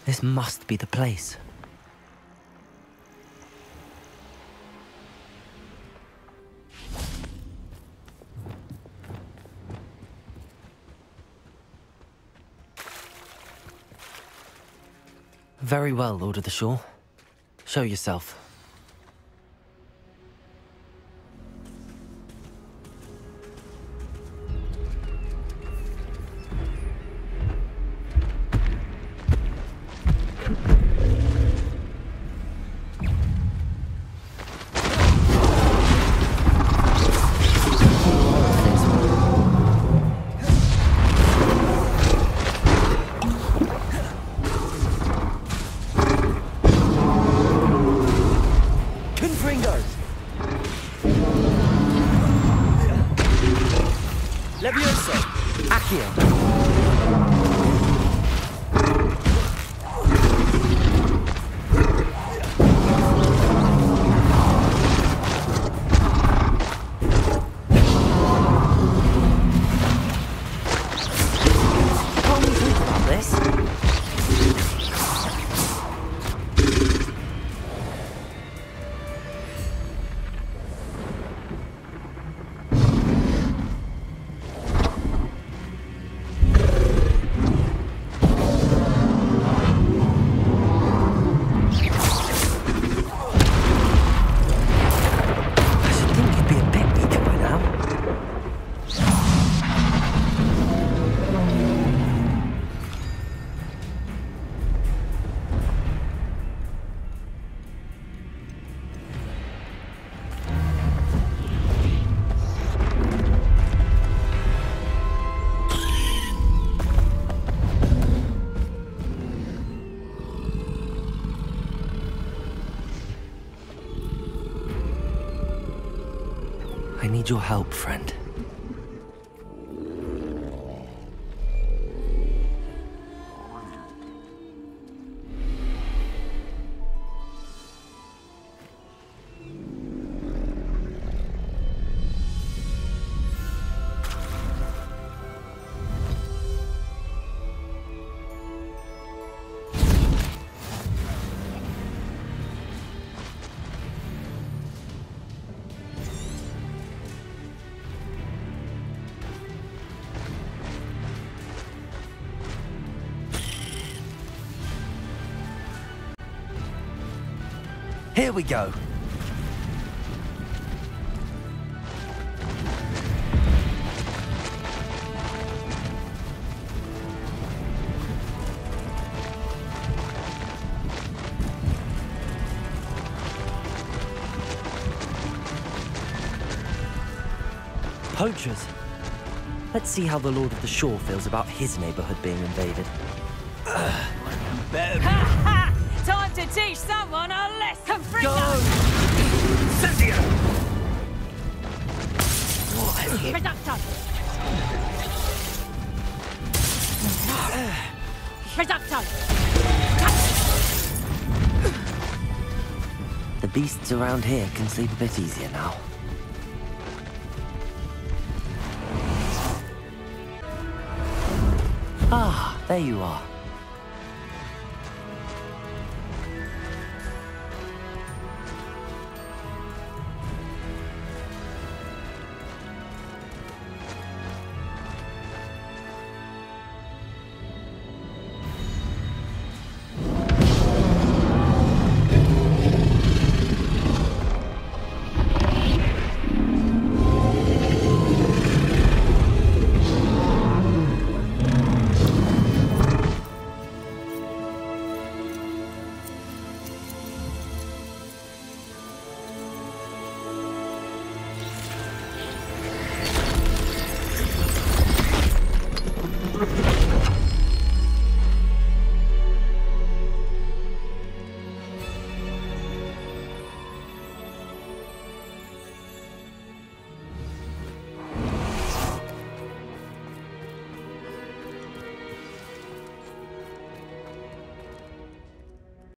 This must be the place. Very well, Lord of the Shore. Show yourself. I need your help, friend. Here we go. Poachers. Let's see how the Lord of the Shore feels about his neighborhood being invaded. Time to teach someone a lesson! Go! Cynthia! Reducto! Reducto! The beasts around here can sleep a bit easier now. Ah, there you are.